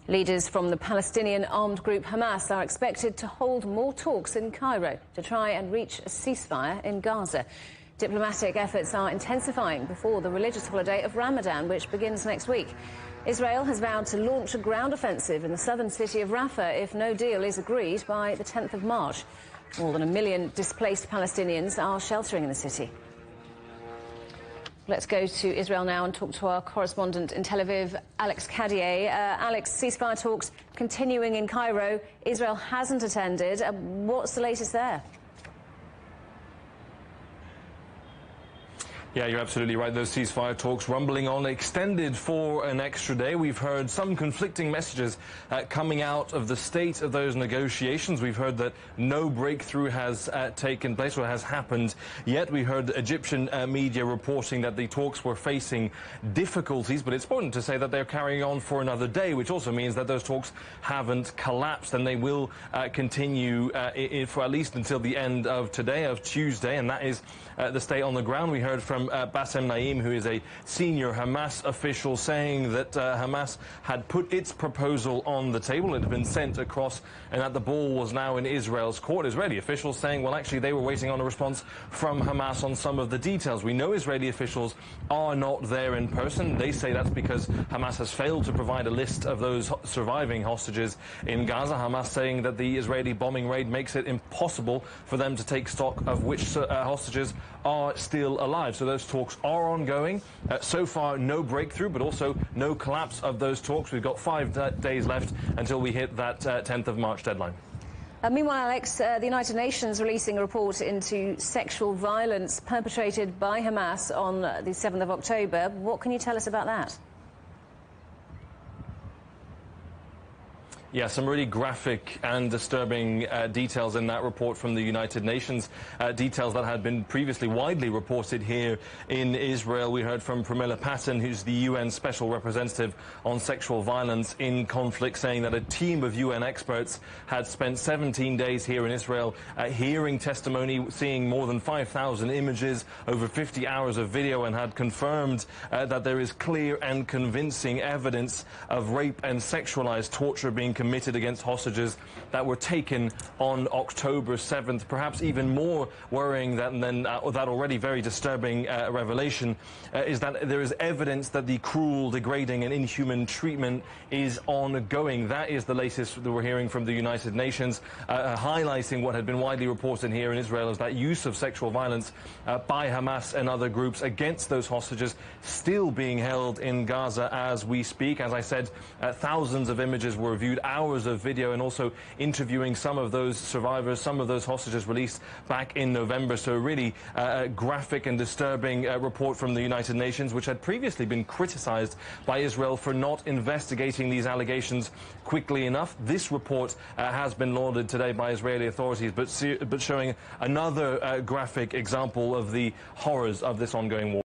Leaders from the Palestinian armed group Hamas are expected to hold more talks in Cairo to try and reach a ceasefire in Gaza. Diplomatic efforts are intensifying before the religious holiday of Ramadan, which begins next week. Israel has vowed to launch a ground offensive in the southern city of Rafah if no deal is agreed by the 10th of March. More than 1 million displaced Palestinians are sheltering in the city. Let's go to Israel now and talk to our correspondent in Tel Aviv, Alex Cadier. Alex, ceasefire talks continuing in Cairo. Israel hasn't attended. What's the latest there? Yeah, you're absolutely right. Those ceasefire talks rumbling on, extended for an extra day. We've heard some conflicting messages coming out of the state of those negotiations. We've heard that no breakthrough has taken place or has happened yet. We heard Egyptian media reporting that the talks were facing difficulties, but it's important to say that they're carrying on for another day, which also means that those talks haven't collapsed, and they will continue for at least until the end of today, of Tuesday, and that is the state on the ground. We heard from Bassem Naim, who is a senior Hamas official, saying that Hamas had put its proposal on the table. It had been sent across and that the ball was now in Israel's court. Israeli officials saying, well, actually, they were waiting on a response from Hamas on some of the details. We know Israeli officials are not there in person. They say that's because Hamas has failed to provide a list of those surviving hostages in Gaza. Hamas saying that the Israeli bombing raid makes it impossible for them to take stock of which hostages are still alive. So those talks are ongoing. So far, no breakthrough, but also no collapse of those talks. We've got 5 days left until we hit that 10th of March deadline. Meanwhile, Alex, the United Nations releasing a report into sexual violence perpetrated by Hamas on the 7th of October. What can you tell us about that? Yeah, some really graphic and disturbing details in that report from the United Nations, details that had been previously widely reported here in Israel. We heard from Pramila Patten, who's the UN Special Representative on Sexual Violence in Conflict, saying that a team of UN experts had spent 17 days here in Israel hearing testimony, seeing more than 5,000 images, over 50 hours of video, and had confirmed that there is clear and convincing evidence of rape and sexualized torture being committed against hostages that were taken on October 7th. Perhaps even more worrying than that already very disturbing revelation is that there is evidence that the cruel, degrading and inhuman treatment is ongoing. That is the latest that we're hearing from the United Nations, highlighting what had been widely reported here in Israel as that use of sexual violence by Hamas and other groups against those hostages still being held in Gaza as we speak. As I said, thousands of images were viewed, hours of video, and also interviewing some of those survivors, some of those hostages released back in November. So a really graphic and disturbing report from the United Nations, which had previously been criticized by Israel for not investigating these allegations quickly enough. This report has been lauded today by Israeli authorities, but showing another graphic example of the horrors of this ongoing war.